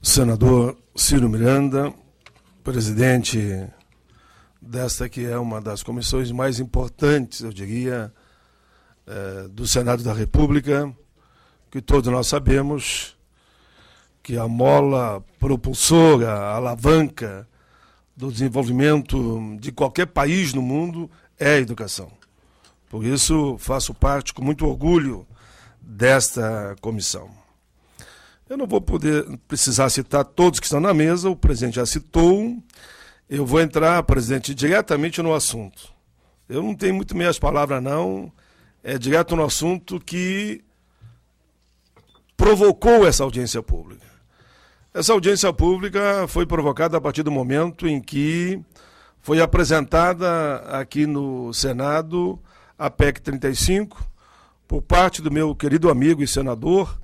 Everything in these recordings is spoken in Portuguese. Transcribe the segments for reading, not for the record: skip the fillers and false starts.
Senador Ciro Miranda, presidente desta que é uma das comissões mais importantes, eu diria, do Senado da República, que todos nós sabemos que a mola propulsora, a alavanca do desenvolvimento de qualquer país no mundo é a educação. Por isso, faço parte com muito orgulho desta comissão. Eu não vou precisar citar todos que estão na mesa, o presidente já citou. Eu vou entrar, presidente, diretamente no assunto. Eu não tenho muito meias palavras, não. É direto no assunto que provocou essa audiência pública. Essa audiência pública foi provocada a partir do momento em que foi apresentada aqui no Senado a PEC 35, por parte do meu querido amigo e senador,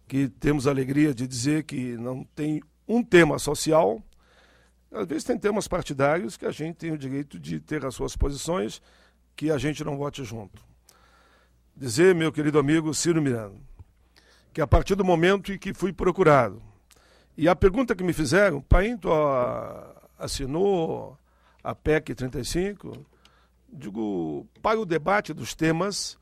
que temos a alegria de dizer que não tem um tema social. Às vezes tem temas partidários que a gente tem o direito de ter as suas posições, que a gente não vote junto. Dizer, meu querido amigo Ciro Miranda, que a partir do momento em que fui procurado, e a pergunta que me fizeram, Painto assinou a PEC 35, digo, para o debate dos temas,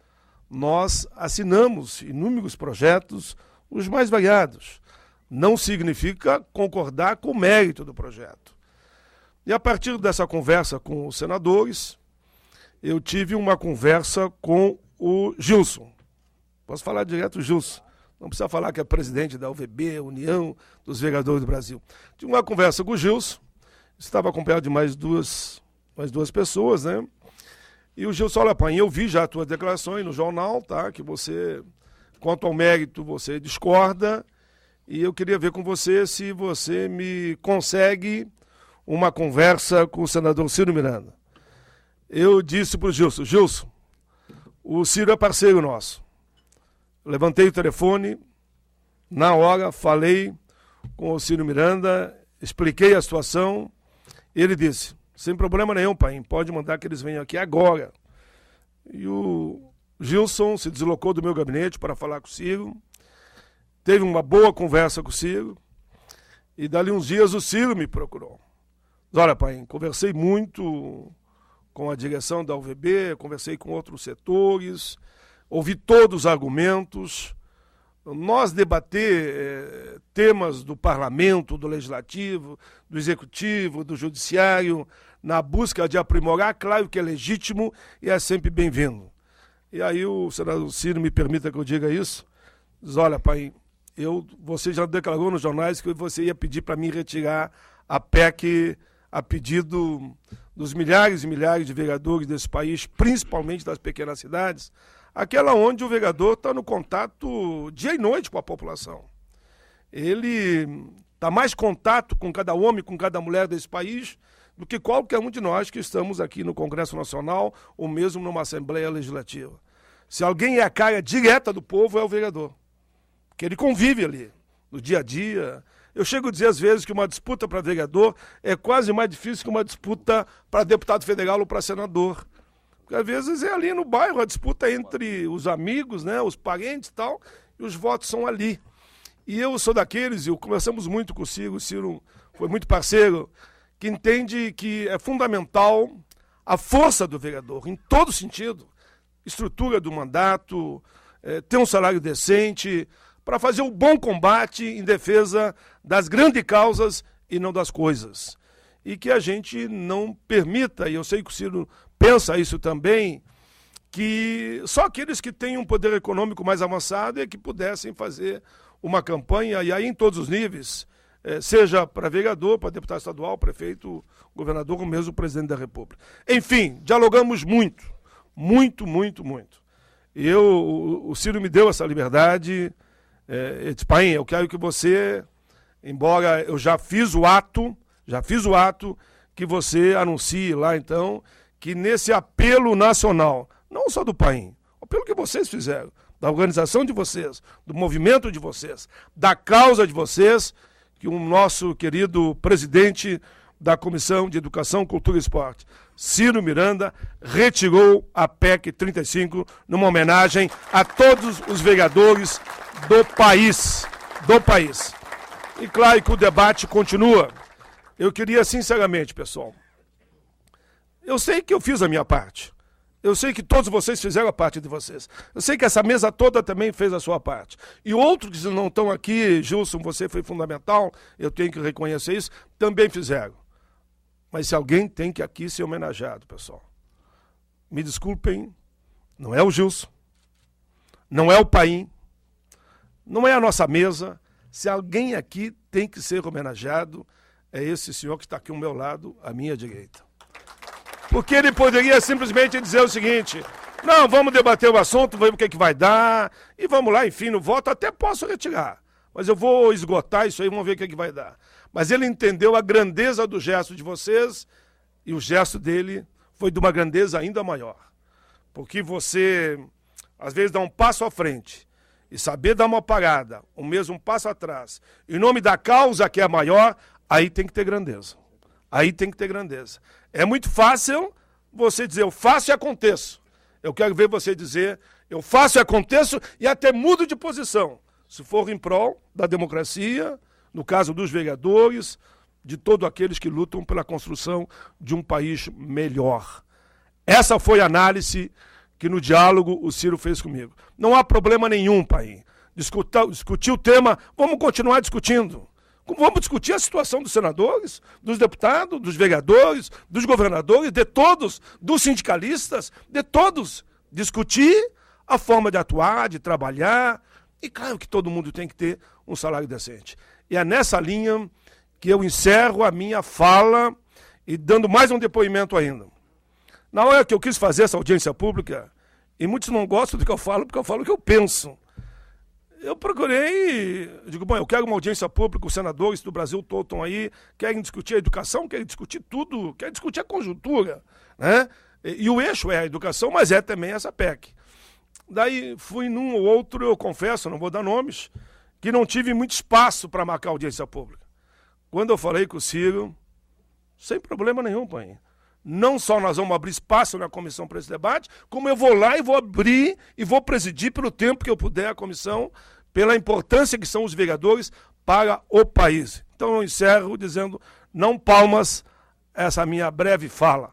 nós assinamos inúmeros projetos, os mais variados. Não significa concordar com o mérito do projeto. E a partir dessa conversa com os senadores, eu tive uma conversa com o Gilson. Posso falar direto, Gilson. Não precisa falar que é presidente da UVB, União dos Vereadores do Brasil. Tive uma conversa com o Gilson, estava acompanhado de mais duas pessoas, né? E o Gilson, olha, pai, eu vi já as tuas declarações no jornal, tá? Que você, quanto ao mérito, você discorda. E eu queria ver com você se você me consegue uma conversa com o senador Ciro Miranda. Eu disse para o Gilson, Gilson, o Ciro é parceiro nosso. Levantei o telefone, na hora, falei com o Ciro Miranda, expliquei a situação. Ele disse, sem problema nenhum, pai, pode mandar que eles venham aqui agora. E o Gilson se deslocou do meu gabinete para falar com o Ciro, teve uma boa conversa com o Ciro, e dali uns dias o Ciro me procurou. Olha, pai, conversei muito com a direção da UVB, conversei com outros setores, ouvi todos os argumentos. Nós debater temas do parlamento, do legislativo, do executivo, do judiciário, na busca de aprimorar, claro que é legítimo e é sempre bem-vindo. E aí o senador Ciro me permita que eu diga isso, diz, olha, pai, você já declarou nos jornais que você ia pedir para mim retirar a PEC a pedido dos milhares e milhares de vereadores desse país, principalmente das pequenas cidades, aquela onde o vereador está no contato dia e noite com a população. Ele está mais contato com cada homem, com cada mulher desse país, do que qualquer um de nós que estamos aqui no Congresso Nacional ou mesmo numa Assembleia Legislativa. Se alguém é a cara direta do povo, é o vereador. Porque ele convive ali, no dia a dia. Eu chego a dizer às vezes que uma disputa para vereador é quase mais difícil que uma disputa para deputado federal ou para senador. Porque às vezes é ali no bairro a disputa entre os amigos, né, os parentes e tal, e os votos são ali. E eu sou daqueles, e conversamos muito com o Ciro foi muito parceiro, que entende que é fundamental a força do vereador, em todo sentido, estrutura do mandato, ter um salário decente, para fazer um bom combate em defesa das grandes causas e não das coisas. E que a gente não permita, e eu sei que o Ciro pensa isso também, que só aqueles que têm um poder econômico mais avançado é que pudessem fazer uma campanha, e aí em todos os níveis, seja para vereador, para deputado estadual, prefeito, governador ou mesmo presidente da República. Enfim, dialogamos muito. E o Ciro me deu essa liberdade. Eu disse, pai, eu quero que você, embora eu já fiz o ato, que você anuncie lá então, que nesse apelo nacional, não só do Paim, o apelo que vocês fizeram, da organização de vocês, do movimento de vocês, da causa de vocês, que o nosso querido presidente da Comissão de Educação, Cultura e Esporte, Ciro Miranda, retirou a PEC 35 numa homenagem a todos os vereadores do país. E claro que o debate continua. Eu queria, sinceramente, pessoal, eu sei que eu fiz a minha parte. Eu sei que todos vocês fizeram a parte de vocês. Eu sei que essa mesa toda também fez a sua parte. E outros que não estão aqui, Gilson, você foi fundamental, eu tenho que reconhecer isso, também fizeram. Mas se alguém tem que aqui ser homenageado, pessoal, me desculpem, não é o Gilson, não é o Paim, não é a nossa mesa. Se alguém aqui tem que ser homenageado, é esse senhor que está aqui ao meu lado, à minha direita. Porque ele poderia simplesmente dizer o seguinte: não, vamos debater o assunto, vamos ver o que, é que vai dar, e vamos lá, enfim, no voto até posso retirar. Mas eu vou esgotar isso aí, vamos ver o que, é que vai dar. Mas ele entendeu a grandeza do gesto de vocês, e o gesto dele foi de uma grandeza ainda maior. Porque você, às vezes, dá um passo à frente, e saber dar uma parada, ou mesmo um passo atrás, em nome da causa que é maior, aí tem que ter grandeza. Aí tem que ter grandeza. É muito fácil você dizer, eu faço e aconteço. Eu quero ver você dizer, eu faço e aconteço e até mudo de posição. Se for em prol da democracia, no caso dos vereadores, de todos aqueles que lutam pela construção de um país melhor. Essa foi a análise que no diálogo o Ciro fez comigo. Não há problema nenhum, pai. Discutir o tema, vamos continuar discutindo. Vamos discutir a situação dos senadores, dos deputados, dos vereadores, dos governadores, de todos, dos sindicalistas, de todos. Discutir a forma de atuar, de trabalhar. E claro que todo mundo tem que ter um salário decente. E é nessa linha que eu encerro a minha fala e dando mais um depoimento ainda. Na hora que eu quis fazer essa audiência pública, e muitos não gostam do que eu falo, porque eu falo o que eu penso. Eu procurei, digo, bom, eu quero uma audiência pública, os senadores do Brasil todo estão aí, querem discutir a educação, querem discutir tudo, querem discutir a conjuntura, né? E o eixo é a educação, mas é também essa PEC. Daí fui num ou outro, eu confesso, não vou dar nomes, que não tive muito espaço para marcar audiência pública. Quando eu falei com o Ciro, sem problema nenhum, pai. Não só nós vamos abrir espaço na comissão para esse debate, como eu vou lá e vou abrir e vou presidir pelo tempo que eu puder a comissão, pela importância que são os vereadores para o país. Então eu encerro dizendo, não palmas essa minha breve fala,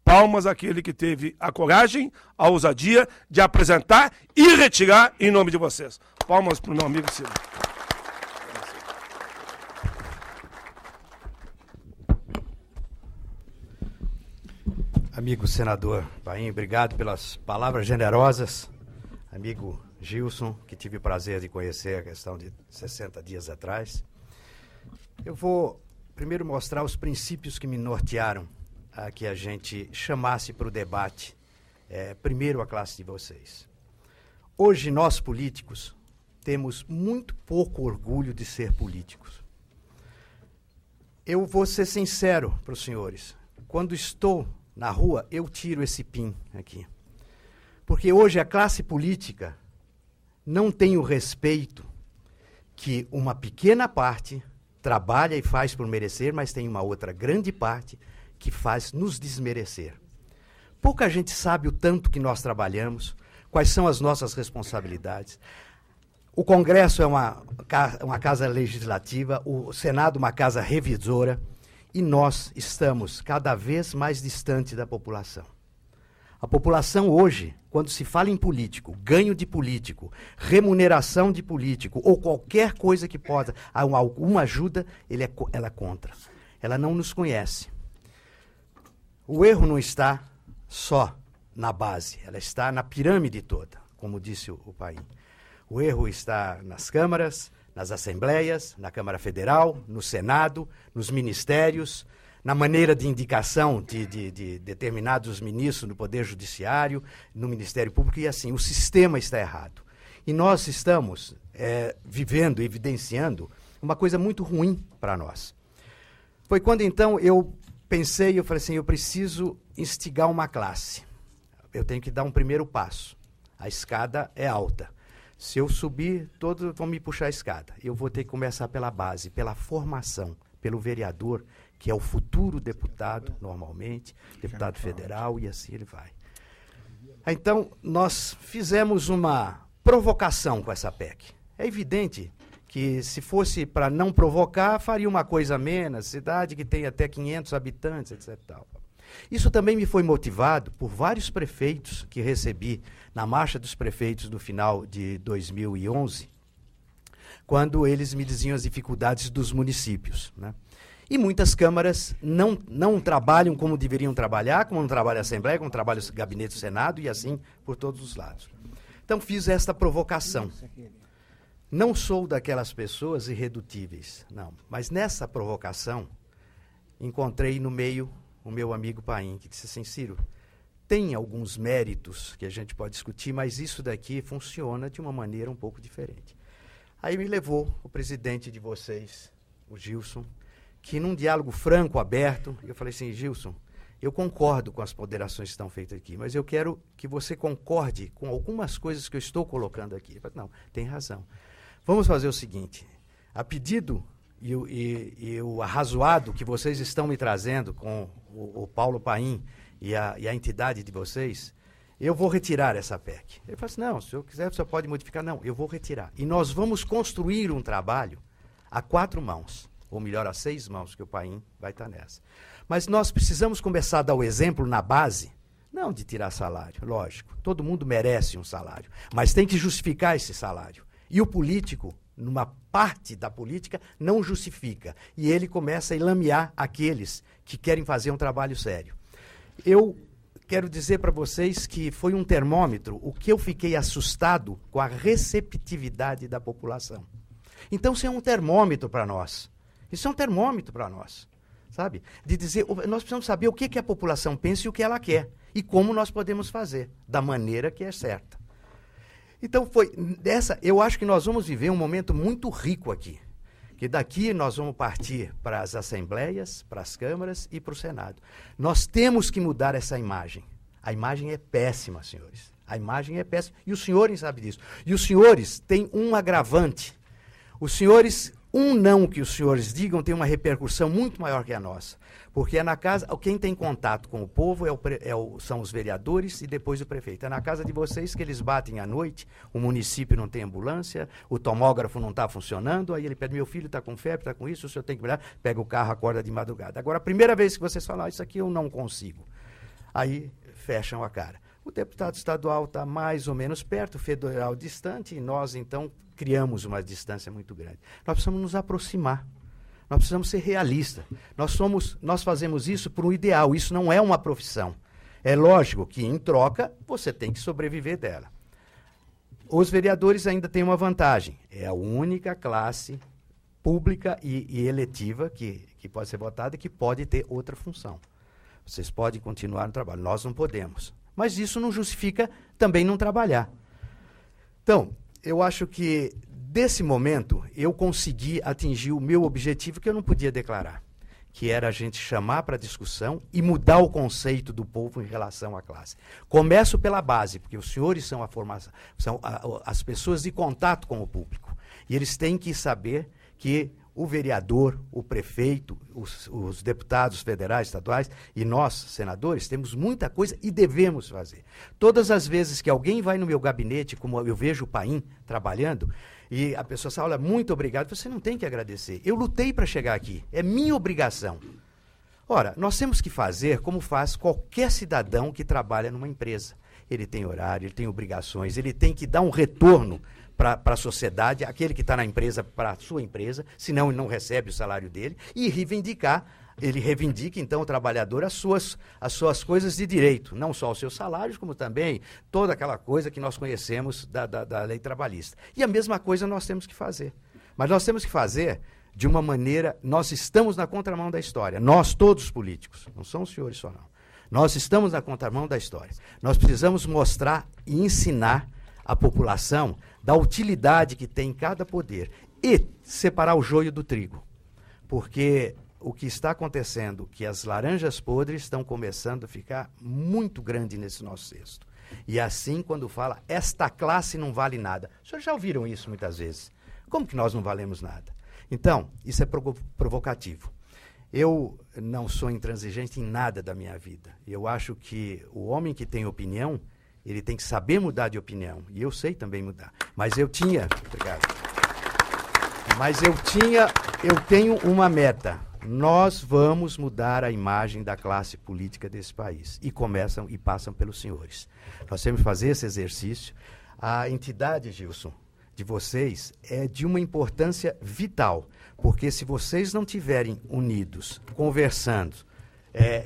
palmas àquele que teve a coragem, a ousadia de apresentar e retirar em nome de vocês. Palmas para o meu amigo Ciro. Amigo senador Paim, obrigado pelas palavras generosas. Amigo Gilson, que tive o prazer de conhecer a questão de 60 dias atrás. Eu vou primeiro mostrar os princípios que me nortearam a que a gente chamasse para o debate primeiro a classe de vocês. Hoje nós políticos temos muito pouco orgulho de ser políticos. Eu vou ser sincero para os senhores. Quando estou na rua, eu tiro esse pin aqui. Porque hoje a classe política não tem o respeito que uma pequena parte trabalha e faz por merecer, mas tem uma outra grande parte que faz nos desmerecer. Pouca gente sabe o tanto que nós trabalhamos, quais são as nossas responsabilidades. O Congresso é uma casa legislativa, o Senado uma casa revisora, e nós estamos cada vez mais distante da população. A população hoje, quando se fala em político, ganho de político, remuneração de político, ou qualquer coisa que possa, alguma ajuda, ela é contra. Ela não nos conhece. O erro não está só na base, ela está na pirâmide toda, como disse o Paim. O erro está nas câmaras, nas assembleias, na Câmara Federal, no Senado, nos ministérios, na maneira de indicação de determinados ministros no Poder Judiciário, no Ministério Público, e assim, o sistema está errado. E nós estamos vivendo, evidenciando uma coisa muito ruim para nós. Foi quando, então, eu falei assim, eu preciso instigar uma classe. Eu tenho que dar um primeiro passo. A escada é alta. Se eu subir, todos vão me puxar a escada. Eu vou ter que começar pela base, pela formação, pelo vereador, que é o futuro deputado, normalmente, deputado federal, e assim ele vai. Então, nós fizemos uma provocação com essa PEC. É evidente que se fosse para não provocar, faria uma coisa menos, cidade que tem até 500 habitantes, etc. Tal. Isso também me foi motivado por vários prefeitos que recebi na Marcha dos Prefeitos do final de 2011, quando eles me diziam as dificuldades dos municípios, né? E muitas câmaras não trabalham como deveriam trabalhar, como não trabalha a Assembleia, como trabalha o Gabinete do Senado e assim por todos os lados. Então fiz esta provocação. Não sou daquelas pessoas irredutíveis, não. Mas nessa provocação, encontrei no meio o meu amigo Paim, que disse assim, Ciro, tem alguns méritos que a gente pode discutir, mas isso daqui funciona de uma maneira um pouco diferente. Aí me levou o presidente de vocês, o Gilson, que num diálogo franco, aberto, eu falei assim, Gilson, eu concordo com as ponderações que estão feitas aqui, mas eu quero que você concorde com algumas coisas que eu estou colocando aqui. Eu falei, não, tem razão. Vamos fazer o seguinte, a pedido e o arrazoado que vocês estão me trazendo com o Paulo Paim e a entidade de vocês, eu vou retirar essa PEC. Ele falou assim, não, se eu quiser, você pode modificar. Não, eu vou retirar. E nós vamos construir um trabalho a 4 mãos, ou melhor, a 6 mãos, que o Paim vai estar nessa. Mas nós precisamos começar a dar o exemplo na base, não de tirar salário, lógico, todo mundo merece um salário, mas tem que justificar esse salário. E o político, numa parte da política, não justifica. E ele começa a enlamear aqueles que querem fazer um trabalho sério. Eu quero dizer para vocês que foi um termômetro o que eu fiquei assustado com a receptividade da população. Então, isso é um termômetro para nós. Isso é um termômetro para nós, sabe? De dizer, nós precisamos saber o que a população pensa e o que ela quer. E como nós podemos fazer, da maneira que é certa. Então, eu acho que nós vamos viver um momento muito rico aqui. Que daqui nós vamos partir para as assembleias, para as câmaras e para o Senado. Nós temos que mudar essa imagem. A imagem é péssima, senhores. A imagem é péssima. E os senhores sabem disso. E os senhores têm um agravante. Os senhores, um não que os senhores digam tem uma repercussão muito maior que a nossa. Porque é na casa, quem tem contato com o povo são os vereadores e depois o prefeito. É na casa de vocês que eles batem à noite, o município não tem ambulância, o tomógrafo não está funcionando, aí ele pede, meu filho está com febre, está com isso, o senhor tem que olhar, pega o carro, acorda de madrugada. Agora, a primeira vez que vocês falam, isso aqui eu não consigo, aí fecham a cara. O deputado estadual está mais ou menos perto, o federal distante, e nós, então, criamos uma distância muito grande. Nós precisamos nos aproximar. Nós precisamos ser realistas. Nós fazemos isso por um ideal. Isso não é uma profissão. É lógico que, em troca, você tem que sobreviver dela. Os vereadores ainda têm uma vantagem. É a única classe pública e eletiva que pode ser votada e que pode ter outra função. Vocês podem continuar no trabalho. Nós não podemos. Mas isso não justifica também não trabalhar. Então, eu acho que desse momento, eu consegui atingir o meu objetivo que eu não podia declarar, que era a gente chamar para discussão e mudar o conceito do povo em relação à classe. Começo pela base, porque os senhores são as pessoas de contato com o público. E eles têm que saber que o vereador, o prefeito, os deputados federais, estaduais e nós, senadores, temos muita coisa e devemos fazer. Todas as vezes que alguém vai no meu gabinete, como eu vejo o Paim trabalhando, e a pessoa fala, olha, muito obrigado, você não tem que agradecer. Eu lutei para chegar aqui, é minha obrigação. Ora, nós temos que fazer como faz qualquer cidadão que trabalha numa empresa. Ele tem horário, ele tem obrigações, ele tem que dar um retorno para a sociedade, aquele que está na empresa, para a sua empresa, senão ele não recebe o salário dele, e ele reivindica, então, o trabalhador as suas coisas de direito, não só os seus salários, como também toda aquela coisa que nós conhecemos da lei trabalhista. E a mesma coisa nós temos que fazer. Mas nós temos que fazer de uma maneira, nós estamos na contramão da história, nós todos políticos, não são os senhores só não. Nós estamos na contramão da história. Nós precisamos mostrar e ensinar a população da utilidade que tem cada poder e separar o joio do trigo. Porque o que está acontecendo, que as laranjas podres estão começando a ficar muito grande nesse nosso cesto. E assim, quando fala, esta classe não vale nada. Os senhores já ouviram isso muitas vezes. Como que nós não valemos nada? Então, isso é provocativo. Eu não sou intransigente em nada da minha vida. Eu acho que o homem que tem opinião, ele tem que saber mudar de opinião. E eu sei também mudar. Mas eu tinha... Obrigado. Mas eu tenho uma meta. Nós vamos mudar a imagem da classe política desse país. E começam e passam pelos senhores. Nós temos que fazer esse exercício. A entidade, Gilson, de vocês é de uma importância vital. Porque se vocês não estiverem unidos, conversando,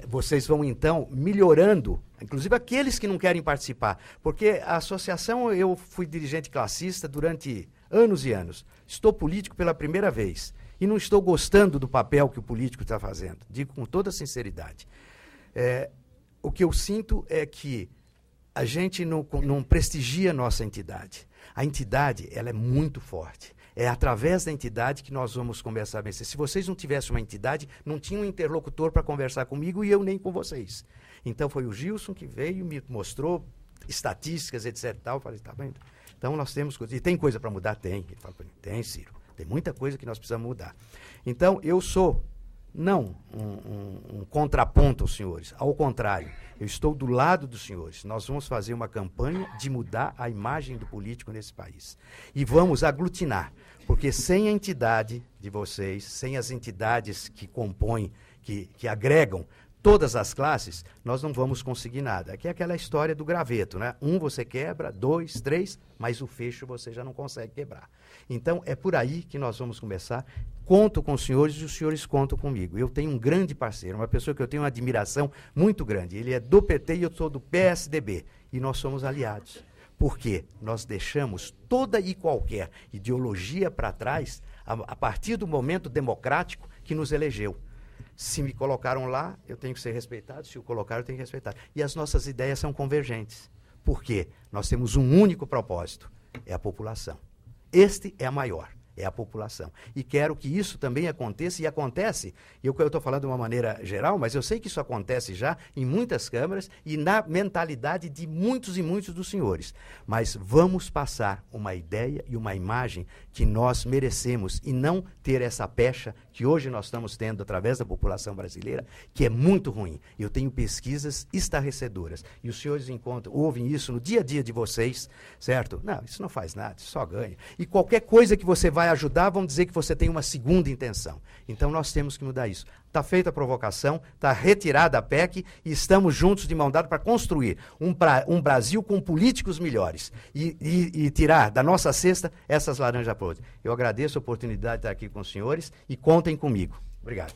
vocês vão então melhorando, inclusive aqueles que não querem participar. Porque a associação, eu fui dirigente classista durante anos e anos. Estou político pela primeira vez. E não estou gostando do papel que o político está fazendo. Digo com toda sinceridade. O que eu sinto é que a gente não prestigia a nossa entidade. A entidade, ela é muito forte. É através da entidade que nós vamos começar a vencer. Se vocês não tivessem uma entidade, não tinha um interlocutor para conversar comigo e eu nem com vocês. Então foi o Gilson que veio e me mostrou estatísticas, etc. Eu falei, tá bem. Então nós temos coisas. E tem coisa para mudar? Tem. Ele fala para mim, tem, Ciro. Tem muita coisa que nós precisamos mudar. Então, eu sou, não um contraponto aos senhores. Ao contrário, eu estou do lado dos senhores. Nós vamos fazer uma campanha de mudar a imagem do político nesse país. E vamos aglutinar. Porque sem a entidade de vocês, sem as entidades que compõem, que agregam todas as classes, nós não vamos conseguir nada. Aqui é aquela história do graveto, né? Um você quebra, 2, 3, mas o fecho você já não consegue quebrar. Então, é por aí que nós vamos começar. Conto com os senhores e os senhores contam comigo. Eu tenho um grande parceiro, uma pessoa que eu tenho uma admiração muito grande. Ele é do PT e eu sou do PSDB. E nós somos aliados. Por quê? Nós deixamos toda e qualquer ideologia para trás a partir do momento democrático que nos elegeu. Se me colocaram lá, eu tenho que ser respeitado. Se o colocaram, eu tenho que respeitar. E as nossas ideias são convergentes. Por quê? Nós temos um único propósito. É a população. Este é a maior. É a população. E quero que isso também aconteça, e acontece, eu estou falando de uma maneira geral, mas eu sei que isso acontece já em muitas câmaras e na mentalidade de muitos e muitos dos senhores. Mas vamos passar uma ideia e uma imagem que nós merecemos e não ter essa pecha que hoje nós estamos tendo através da população brasileira, que é muito ruim. Eu tenho pesquisas estarrecedoras. E os senhores ouvem isso no dia a dia de vocês, certo? Não, isso não faz nada, isso só ganha. E qualquer coisa que você vai ajudar, vão dizer que você tem uma segunda intenção. Então nós temos que mudar isso. Está feita a provocação, está retirada a PEC e estamos juntos de mão dada para construir um Brasil com políticos melhores e tirar da nossa cesta essas laranjas podres. Eu agradeço a oportunidade de estar aqui com os senhores e contem comigo. Obrigado.